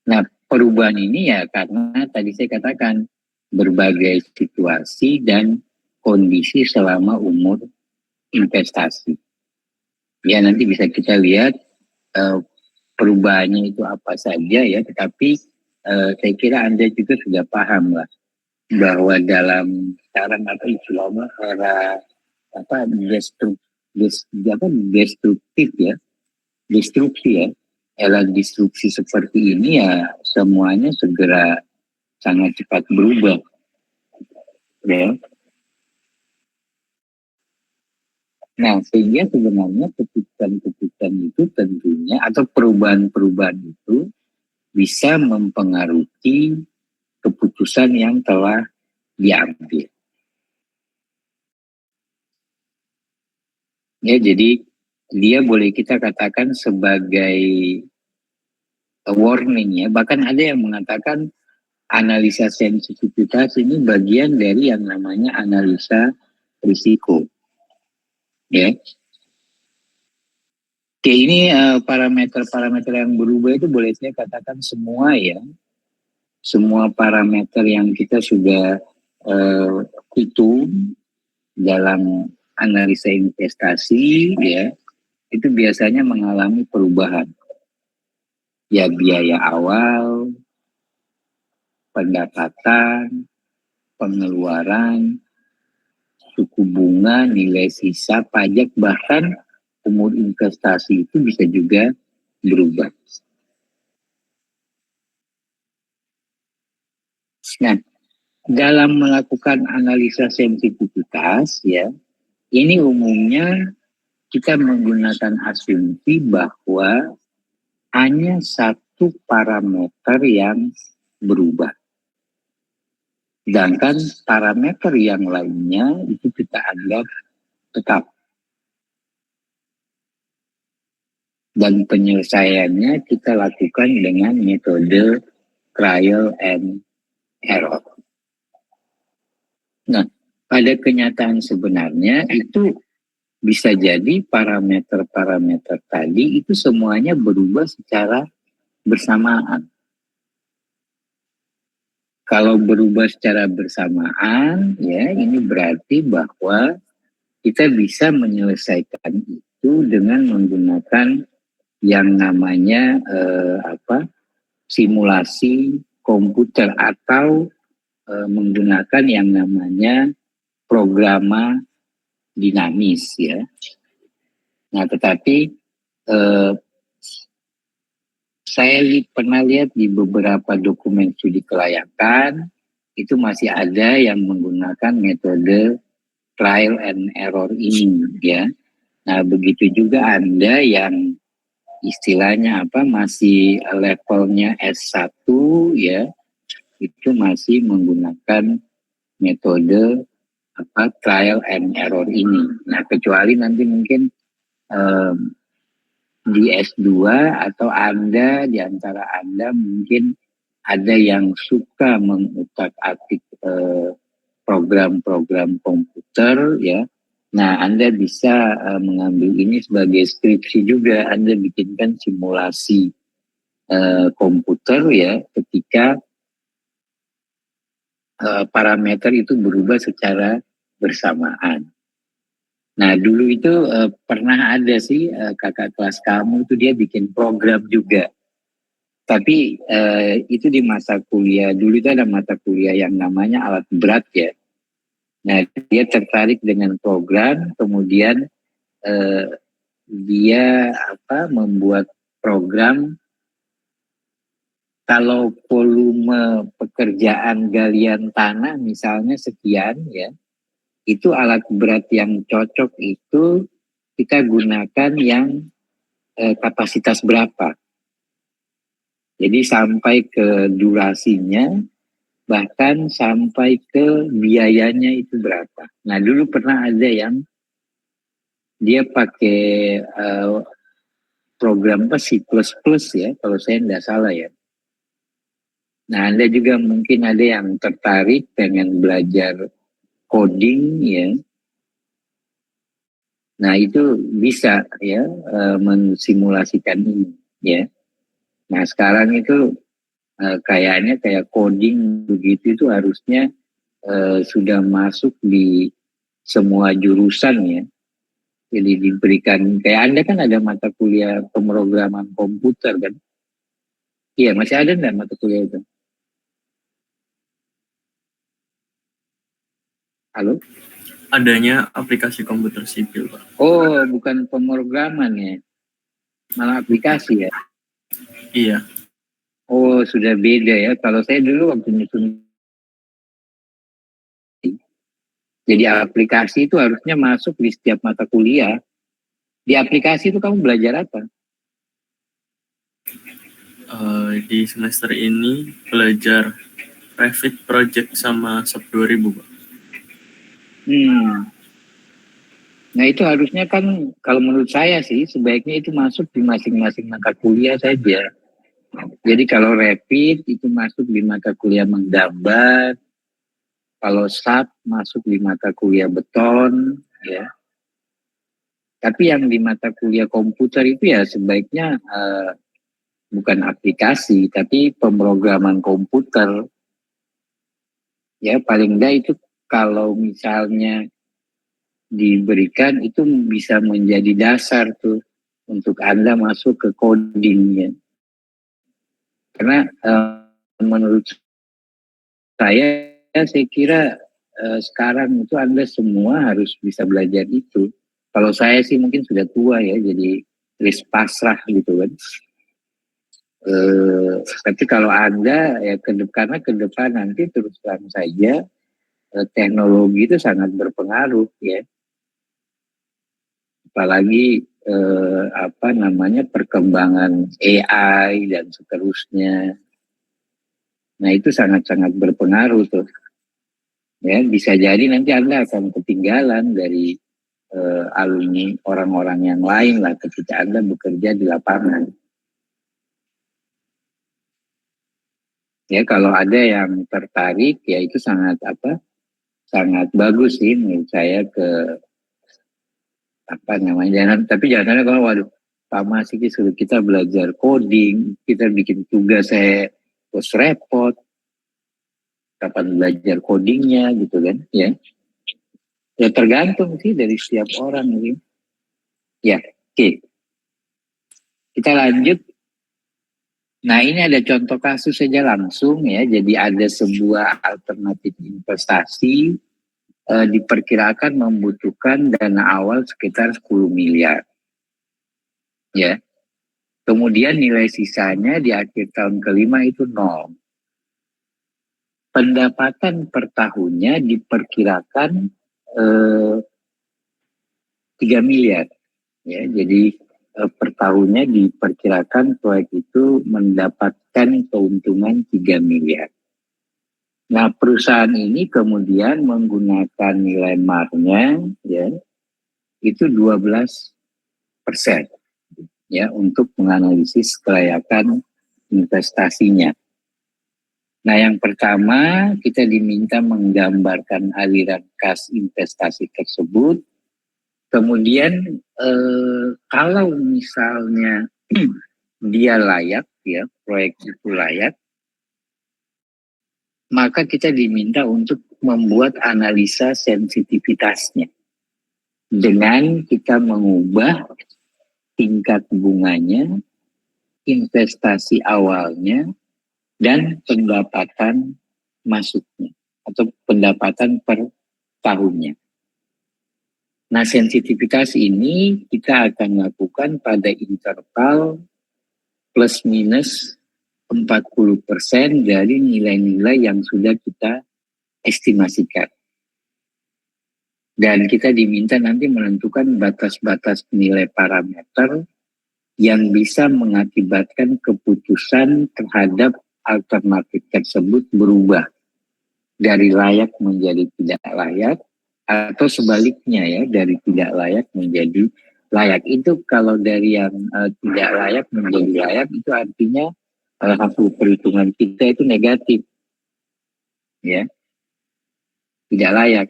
Nah, perubahan ini ya karena tadi saya katakan berbagai situasi dan kondisi selama umur investasi. Ya, nanti bisa kita lihat perubahannya itu apa saja ya, tetapi saya kira Anda juga sudah paham lah bahwa dalam sekarang istilahnya era destruktif ya, destruksi ya, era destruksi seperti ini ya semuanya segera sangat cepat berubah ya. Nah, sehingga sebenarnya keputusan-keputusan itu tentunya atau perubahan-perubahan itu bisa mempengaruhi keputusan yang telah diambil. Ya, jadi dia boleh kita katakan sebagai warning ya. Bahkan ada yang mengatakan analisa sensitivitas ini bagian dari yang namanya analisa risiko. Ya. Oke, ini parameter-parameter yang berubah itu boleh saya katakan semua ya. Semua parameter yang kita sudah hitung dalam analisa investasi ya, itu biasanya mengalami perubahan. Ya, biaya awal, pendapatan, pengeluaran, suku bunga, nilai sisa, pajak, bahkan umur investasi itu bisa juga berubah. Nah, dalam melakukan analisa sensitivitas ya, ini umumnya kita menggunakan asumsi bahwa hanya satu parameter yang berubah. Sedangkan parameter yang lainnya itu kita anggap tetap. Dan penyelesaiannya kita lakukan dengan metode trial and error. Nah, pada kenyataan sebenarnya itu bisa jadi parameter-parameter tadi itu semuanya berubah secara bersamaan. Kalau berubah secara bersamaan, ya ini berarti bahwa kita bisa menyelesaikan itu dengan menggunakan yang namanya simulasi komputer atau menggunakan yang namanya programa dinamis ya. Nah, tetapi saya pernah lihat di beberapa dokumen studi kelayakan itu masih ada yang menggunakan metode trial and error ini ya. Nah, begitu juga Anda yang istilahnya masih levelnya S1 ya, itu masih menggunakan metode trial and error ini. Nah, kecuali nanti mungkin di S2 atau Anda di antara Anda mungkin ada yang suka mengutak-atik program-program komputer ya. Nah, Anda bisa mengambil ini sebagai skripsi juga. Anda bikinkan simulasi komputer ya ketika parameter itu berubah secara bersamaan. Nah, dulu itu pernah ada sih kakak kelas kamu itu dia bikin program juga. Tapi itu di masa kuliah. Dulu itu ada mata kuliah yang namanya alat berat ya. Nah, dia tertarik dengan program, kemudian dia membuat program kalau volume pekerjaan galian tanah misalnya sekian ya, itu alat berat yang cocok itu kita gunakan yang kapasitas berapa. Jadi sampai ke durasinya, bahkan sampai ke biayanya itu berapa. Nah, dulu pernah ada yang dia pakai program C++ ya, kalau saya tidak salah ya. Nah, Anda juga mungkin ada yang tertarik pengen belajar coding ya. Nah, itu bisa ya mensimulasikan ini ya. Nah, sekarang itu kayaknya kayak coding begitu itu harusnya sudah masuk di semua jurusan ya. Jadi diberikan, kayak Anda kan ada mata kuliah pemrograman komputer kan? Iya, masih ada nggak mata kuliah itu? Halo? Adanya aplikasi komputer sipil, Pak. Oh, bukan pemrograman ya? Malah aplikasi ya. Iya. Oh, sudah beda ya. Kalau saya dulu waktu nyusun, jadi aplikasi itu harusnya masuk di setiap mata kuliah. Di aplikasi itu kamu belajar apa? Di semester ini belajar Revit Project sama SAP 2000, Pak. Nah itu harusnya kan kalau menurut saya sih sebaiknya itu masuk di masing-masing mata kuliah saja. Jadi kalau Revit itu masuk di mata kuliah menggambar, kalau SAP masuk di mata kuliah beton, ya. Tapi yang di mata kuliah komputer itu ya sebaiknya bukan aplikasi, tapi pemrograman komputer. Ya paling enggak itu kalau misalnya diberikan itu bisa menjadi dasar tuh untuk Anda masuk ke codingnya. Karena menurut saya kira sekarang itu Anda semua harus bisa belajar itu. Kalau saya sih mungkin sudah tua ya, jadi list pasrah gitu kan. Tapi kalau Anda ya karena ke depan nanti terus terang saja teknologi itu sangat berpengaruh ya. Apalagi perkembangan AI dan seterusnya. Nah itu sangat-sangat berpengaruh tuh. Ya bisa jadi nanti Anda akan ketinggalan dari alumni orang-orang yang lain lah ketika Anda bekerja di lapangan. Ya kalau ada yang tertarik ya itu sangat bagus sih menurut saya jangan kalau waduh Pak Masiki suruh kita belajar coding, kita bikin tugas saya terus repot, kapan belajar codingnya gitu kan ya. Ya tergantung sih dari setiap orang gitu. Ya, oke. Kita lanjut. Nah ini ada contoh kasus saja langsung ya. Jadi ada sebuah alternatif investasi diperkirakan membutuhkan dana awal sekitar 10 miliar. Ya. Kemudian nilai sisanya di akhir tahun kelima itu 0. Pendapatan per tahunnya diperkirakan 3 miliar. Ya, jadi per tahunnya diperkirakan proyek itu mendapatkan keuntungan 3 miliar. Nah, perusahaan ini kemudian menggunakan nilai MAR-nya ya, itu 12% ya untuk menganalisis kelayakan investasinya. Nah, yang pertama kita diminta menggambarkan aliran kas investasi tersebut. Kemudian kalau misalnya dia layak ya, proyek itu layak, maka kita diminta untuk membuat analisa sensitivitasnya dengan kita mengubah tingkat bunganya, investasi awalnya, dan pendapatan masuknya atau pendapatan per tahunnya. Nah, sensitivitas ini kita akan lakukan pada interval plus minus 40% dari nilai-nilai yang sudah kita estimasikan. Dan kita diminta nanti menentukan batas-batas nilai parameter yang bisa mengakibatkan keputusan terhadap alternatif tersebut berubah dari layak menjadi tidak layak, atau sebaliknya ya, dari tidak layak menjadi layak. Itu kalau dari yang tidak layak menjadi layak itu artinya hasil perhitungan kita itu negatif ya, tidak layak.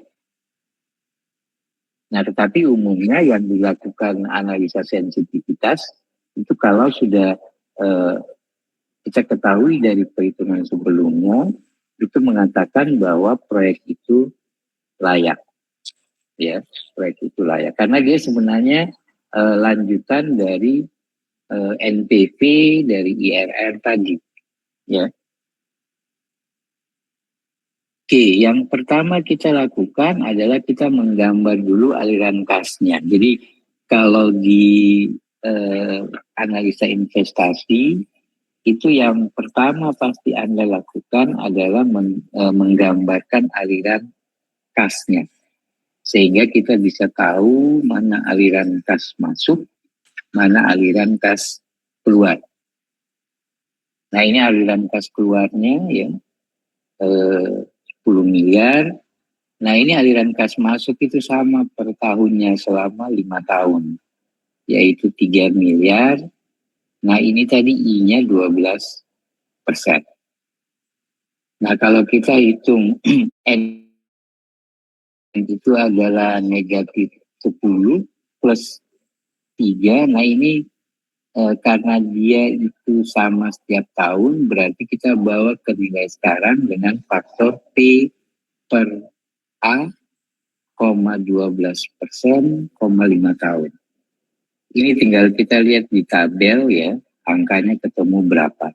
Nah tetapi umumnya yang dilakukan analisa sensitivitas itu kalau sudah kita ketahui dari perhitungan sebelumnya itu mengatakan bahwa proyek itu layak. Ya, proyek itu layak karena dia sebenarnya lanjutan dari NPP dari IRR tadi ya. Oke, yang pertama kita lakukan adalah kita menggambar dulu aliran kasnya. Jadi kalau di analisa investasi, itu yang pertama pasti Anda lakukan adalah menggambarkan aliran kasnya. Sehingga kita bisa tahu mana aliran kas masuk, mana aliran kas keluar. Nah ini aliran kas keluarnya ya 10 miliar. Nah ini aliran kas masuk itu sama per tahunnya selama 5 tahun. Yaitu 3 miliar. Nah ini tadi I-nya 12%. Nah kalau kita hitung N itu adalah negatif 10 plus 3. Nah ini karena dia itu sama setiap tahun, berarti kita bawa ke nilai sekarang dengan faktor P per A, 12%, 5 tahun. Ini tinggal kita lihat di tabel ya, angkanya ketemu berapa.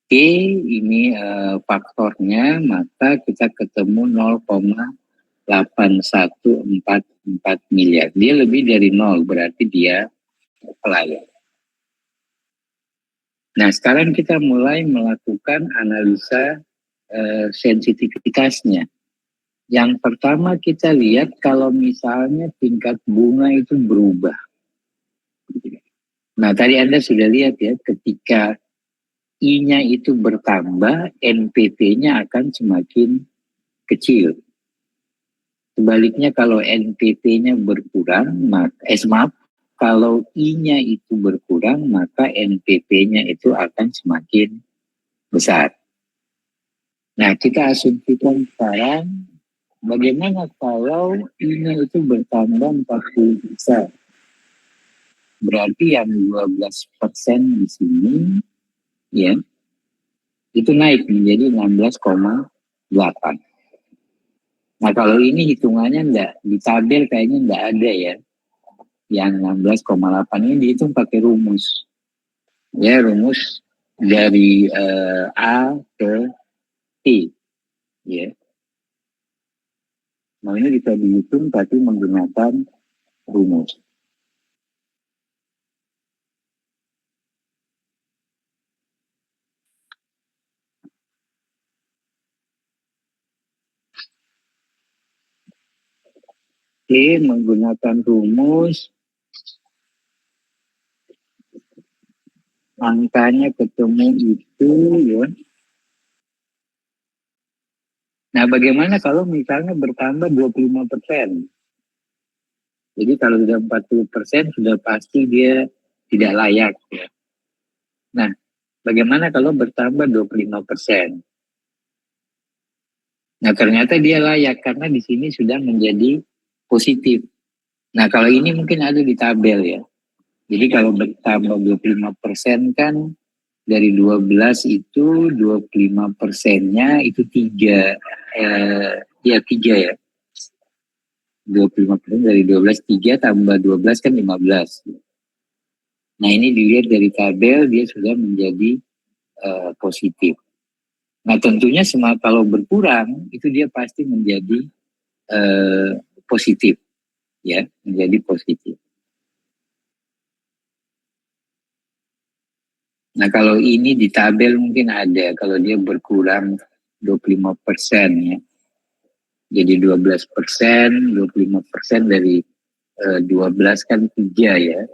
Oke, ini faktornya, maka kita ketemu 0,8144 miliar. Dia lebih dari 0, berarti dia layak. Nah, sekarang kita mulai melakukan analisa sensitivitasnya. Yang pertama kita lihat kalau misalnya tingkat bunga itu berubah. Nah, tadi Anda sudah lihat ya, ketika I-nya itu bertambah, NPP-nya akan semakin kecil. Sebaliknya kalau NPP-nya berkurang, kalau I-nya itu berkurang, maka NPP-nya itu akan semakin besar. Nah, kita asumsikan sekarang, bagaimana kalau I-nya itu bertambah 40 besar? Berarti yang 12% di sini, ya, itu naik menjadi 16,8. Nah, kalau ini hitungannya enggak, di tabel kayaknya enggak ada ya. Yang 16,8 ini dihitung pakai rumus. Ya, rumus dari A ke T. Ya. Nah, ini bisa dihitung tapi menggunakan rumus. Oke, menggunakan rumus, angkanya ketemu itu ya. Nah, bagaimana kalau misalnya bertambah 25%? Jadi kalau sudah 40% sudah pasti dia tidak layak ya. Nah, bagaimana kalau bertambah 25%? Nah, ternyata dia layak karena di sini sudah menjadi positif. Nah, kalau ini mungkin ada di tabel ya. Jadi kalau bertambah 25% kan dari 12 itu 25%-nya itu 3. Ya 3 ya. 25% dari 12, 3 tambah 12 kan 15. Nah ini dilihat dari tabel dia sudah menjadi positif. Nah tentunya kalau berkurang itu dia pasti menjadi positif. Ya, menjadi positif. Nah kalau ini di tabel mungkin ada, kalau dia berkurang 25% ya. Jadi 12%, 25% dari 12 kan 3 ya.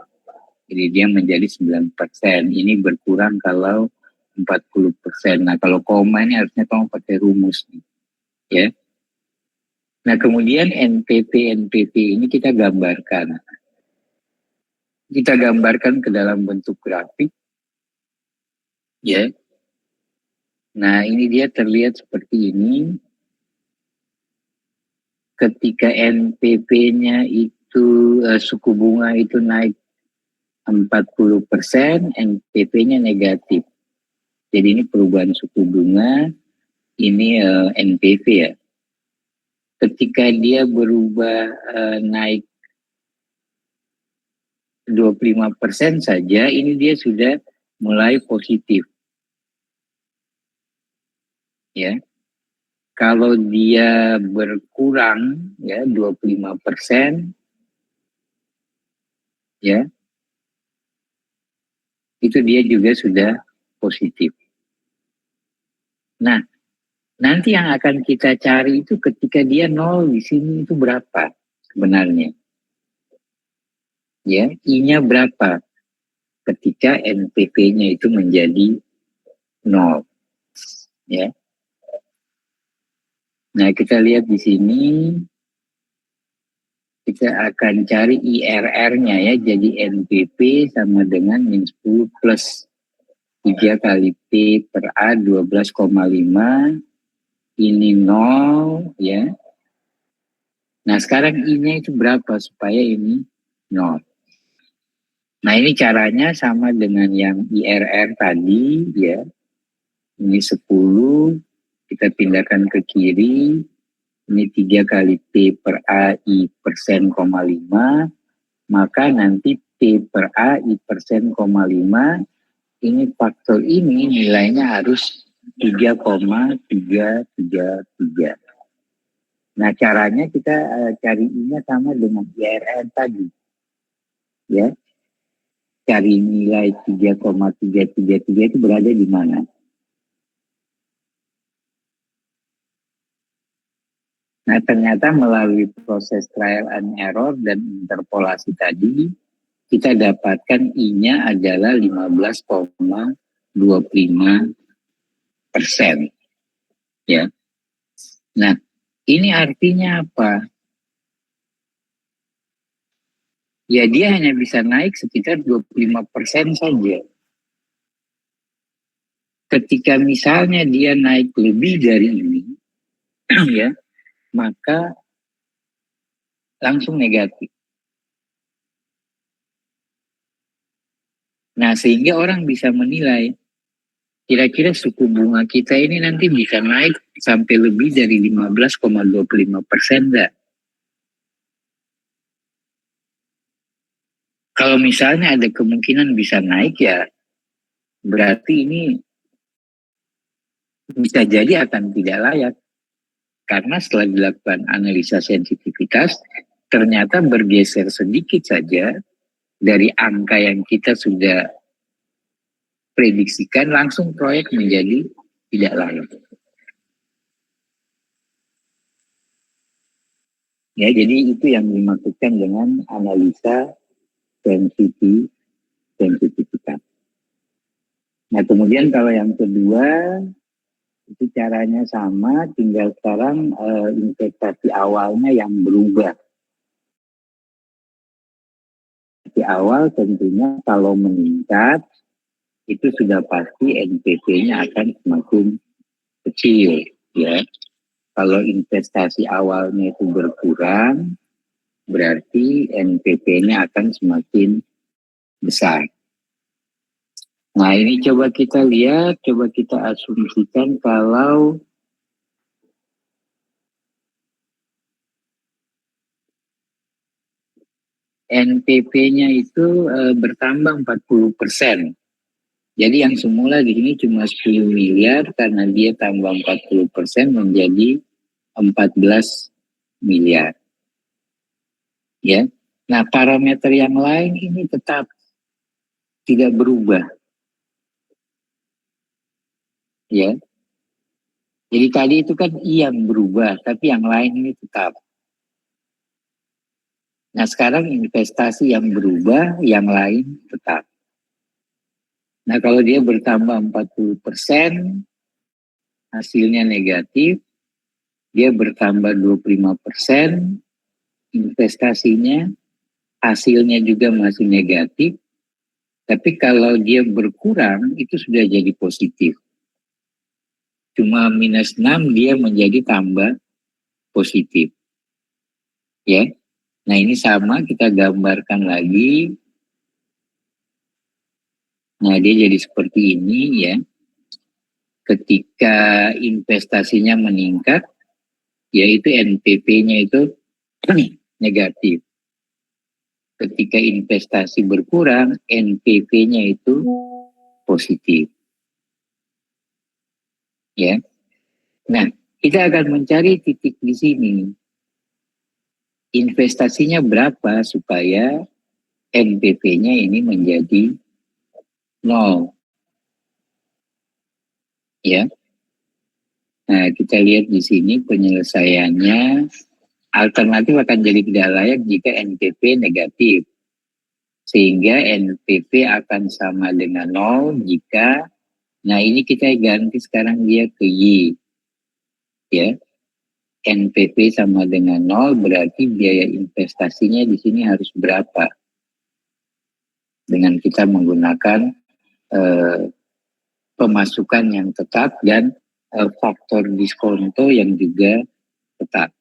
Jadi dia menjadi 9%. Ini berkurang kalau 40%. Nah kalau koma ini harusnya kamu pakai rumus nih. Ya. Nah kemudian NPP ini kita gambarkan. Kita gambarkan ke dalam bentuk grafik. Ya. Nah ini dia terlihat seperti ini. Ketika NPP-nya itu suku bunga itu naik 40%, NPP-nya negatif. Jadi ini perubahan suku bunga, ini NPV ya. Ketika dia berubah naik 25% saja, ini dia sudah mulai positif. Ya. Kalau dia berkurang ya 25%, ya, itu dia juga sudah positif. Nah, nanti yang akan kita cari itu ketika dia 0 di sini itu berapa sebenarnya? Ya, I-nya berapa ketika NPP-nya itu menjadi 0. Ya. Nah, kita lihat di sini kita akan cari IRR-nya ya. Jadi NPP sama dengan min 10 plus 3 kali P per A 12,5. Ini 0 ya. Nah, sekarang I-nya itu berapa supaya ini 0. Nah, ini caranya sama dengan yang IRR tadi ya. Ini 10, kita pindahkan ke kiri. Ini 3 kali P per A I persen, 5. Maka nanti P per A I persen, 5. Ini faktor ini nilainya harus 3,333. Nah, caranya kita cari I-nya sama dengan IRR tadi. Ya. Cari nilai 3,333 itu berada di mana? Nah, ternyata melalui proses trial and error dan interpolasi tadi, kita dapatkan I-nya adalah 15,25%. Ya. Nah, ini artinya apa? Ya, dia hanya bisa naik sekitar 25% saja. Ketika misalnya dia naik lebih dari ini, ya, maka langsung negatif. Nah, sehingga orang bisa menilai, kira-kira suku bunga kita ini nanti bisa naik sampai lebih dari 15,25% enggak? Kalau misalnya ada kemungkinan bisa naik ya, berarti ini bisa jadi akan tidak layak. Karena setelah dilakukan analisa sensitivitas, ternyata bergeser sedikit saja dari angka yang kita sudah prediksikan, langsung proyek menjadi tidak layak. Ya, jadi itu yang dimaksudkan dengan analisa sensitivitas. Nah, kemudian kalau yang kedua, itu caranya sama, tinggal sekarang investasi awalnya yang berubah. Di awal tentunya kalau meningkat, itu sudah pasti NPP-nya akan semakin kecil. Ya. Kalau investasi awalnya itu berkurang, berarti NPP-nya akan semakin besar. Nah, ini coba kita lihat, coba kita asumsikan kalau NPP-nya itu bertambah 40%. Jadi yang semula di sini cuma 10 miliar, karena dia tambah 40% menjadi 14 miliar. Ya. Nah, parameter yang lain ini tetap tidak berubah. Ya. Jadi tadi itu kan I yang berubah, tapi yang lain ini tetap. Nah, sekarang investasi yang berubah, yang lain tetap. Nah, kalau dia bertambah 40%, hasilnya negatif. Dia bertambah 25%, investasinya, hasilnya juga masih negatif. Tapi kalau dia berkurang, itu sudah jadi positif. Cuma minus 6, dia menjadi tambah positif. Ya. Nah, ini sama, kita gambarkan lagi. Nah, dia jadi seperti ini ya. Ketika investasinya meningkat, yaitu NPP-nya itu negatif. Ketika investasi berkurang, NPP-nya itu positif. Ya. Nah, kita akan mencari titik di sini. Investasinya berapa supaya NPV-nya ini menjadi 0. Ya. Nah, kita lihat di sini penyelesaiannya. Alternatif akan jadi tidak layak jika NPV negatif. Sehingga NPV akan sama dengan 0 jika, nah ini kita ganti sekarang dia ke Y. Ya. NPV sama dengan 0 berarti biaya investasinya di sini harus berapa? Dengan kita menggunakan pemasukan yang tetap dan faktor diskonto yang juga tetap.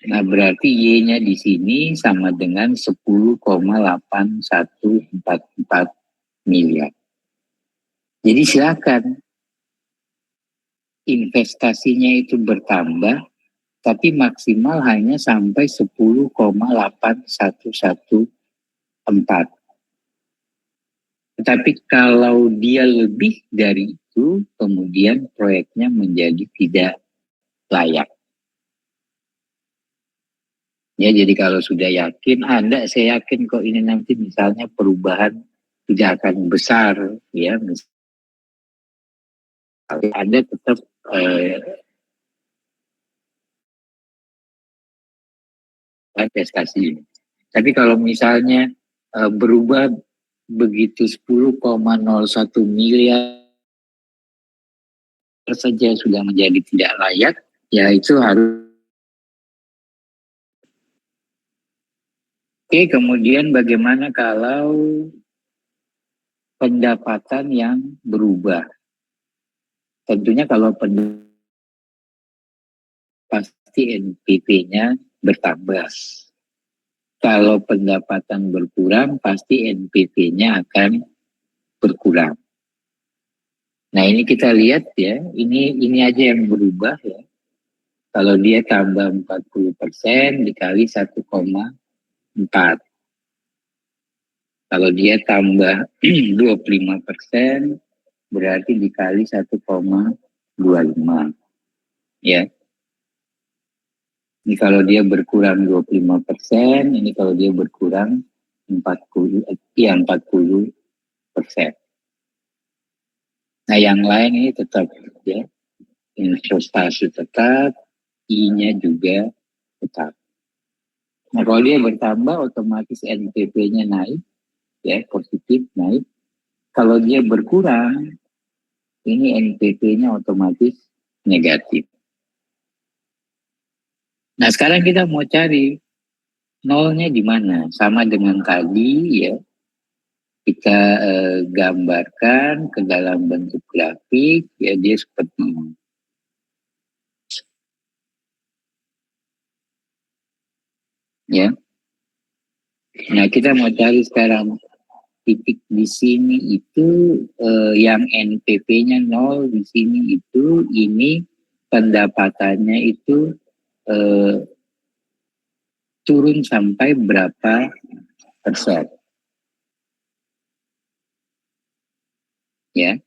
Nah, berarti Y-nya di sini sama dengan 10,8144 miliar. Jadi silakan investasinya itu bertambah, tapi maksimal hanya sampai 10,8114. Tetapi kalau dia lebih dari itu, kemudian proyeknya menjadi tidak layak. Ya, jadi kalau sudah yakin, saya yakin kok ini nanti misalnya perubahan tidak akan besar, ya, misalnya Anda tetap investasi ini. Tapi kalau misalnya berubah begitu 10,01 miliar saja sudah menjadi tidak layak, ya itu harus. Oke, kemudian bagaimana kalau pendapatan yang berubah? Tentunya kalau pasti NPV-nya bertambah. Kalau pendapatan berkurang, pasti NPV-nya akan berkurang. Nah, ini kita lihat ya, ini aja yang berubah ya. Kalau dia tambah 40% dikali 1,4. Kalau dia tambah 25% berarti dikali 1,25. Ya. Ini kalau dia berkurang 25%, ini kalau dia berkurang 40%. Nah, yang lain ini tetap ya. Investasi tetap, I-nya juga tetap. Nah, kalau dia bertambah otomatis NPV-nya naik, ya, positif naik. Kalau dia berkurang, ini NPV-nya otomatis negatif. Nah, sekarang kita mau cari nolnya di mana? Sama dengan tadi ya, kita gambarkan ke dalam bentuk grafik, ya dia seperti ini. Ya. Nah, kita mau cari sekarang titik di sini itu yang NPV-nya 0 di sini itu, ini pendapatannya itu turun sampai berapa persen. Ya.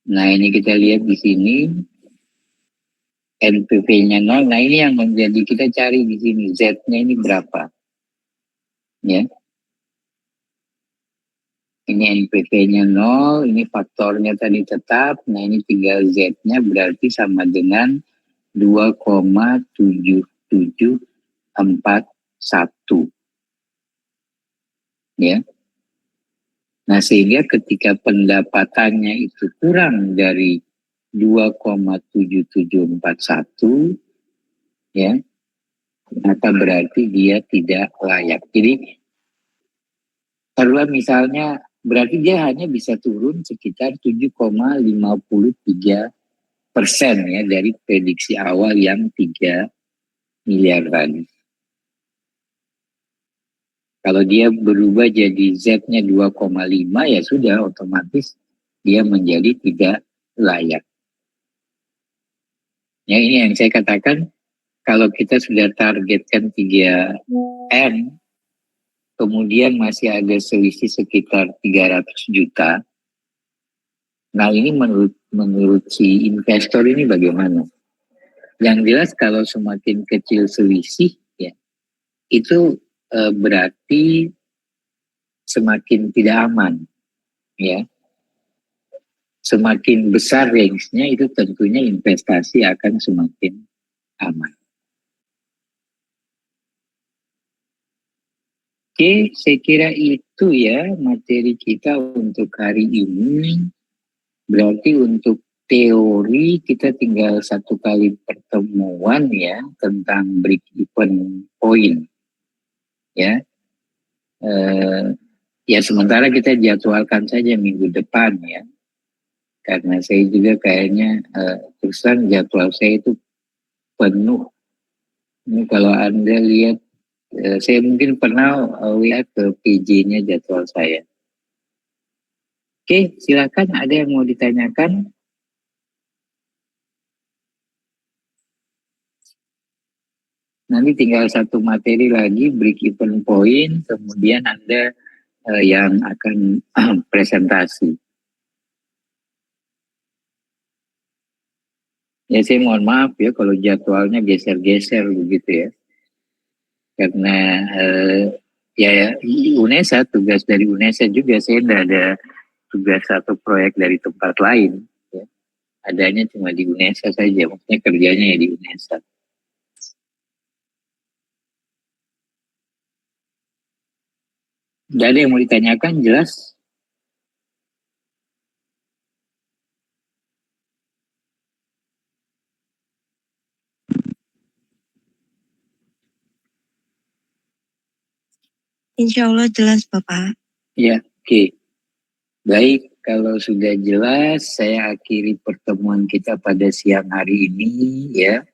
Nah, ini kita lihat di sini NPV-nya 0. Nah, ini yang menjadi kita cari di sini Z-nya ini berapa. Ya. Ini NPV-nya 0, ini faktornya tadi tetap. Nah, ini tinggal Z-nya berarti sama dengan 2,7741. Ya. Nah, sehingga ketika pendapatannya itu kurang dari 2,7741, ya, maka berarti dia tidak layak. Jadi, taruhlah misalnya, berarti dia hanya bisa turun sekitar 7,53% ya dari prediksi awal yang 3 miliar tadi. Kalau dia berubah jadi Z-nya 2,5 ya sudah otomatis dia menjadi tidak layak. Ya, ini yang saya katakan, kalau kita sudah targetkan 3M, kemudian masih ada selisih sekitar 300 juta, Nah ini menurut si investor ini bagaimana? Yang jelas kalau semakin kecil selisih ya itu berarti semakin tidak aman ya. Semakin besar range-nya itu tentunya investasi akan semakin aman. Oke, saya kira itu ya materi kita untuk hari ini. Berarti untuk teori kita tinggal satu kali pertemuan ya tentang break even point ya. Ya sementara kita jadwalkan saja minggu depan ya. Karena saya juga kayaknya terus terang jadwal saya itu penuh. Ini kalau Anda lihat, saya mungkin pernah lihat ke PJ-nya jadwal saya. Oke, silakan ada yang mau ditanyakan? Nanti tinggal satu materi lagi, break even point, kemudian Anda yang akan presentasi. Ya saya mohon maaf ya kalau jadwalnya geser-geser begitu ya. Karena ya UNESA, tugas dari UNESA juga saya tidak ada tugas satu proyek dari tempat lain. Ya. Adanya cuma di UNESA saja, maksudnya kerjanya ya di UNESA. Tidak ada yang mau ditanyakan, jelas? Insya Allah jelas Bapak. Ya, oke. Baik, kalau sudah jelas, saya akhiri pertemuan kita pada siang hari ini ya.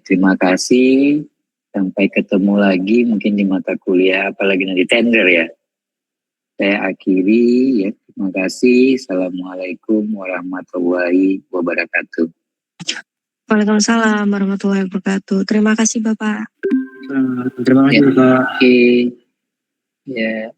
Terima kasih. Sampai ketemu lagi mungkin di mata kuliah, apalagi nanti tender ya. Saya akhiri ya. Terima kasih. Assalamualaikum warahmatullahi wabarakatuh. Waalaikumsalam warahmatullahi wabarakatuh. Terima kasih Bapak. Terima kasih, Bapak. Oke. Ya.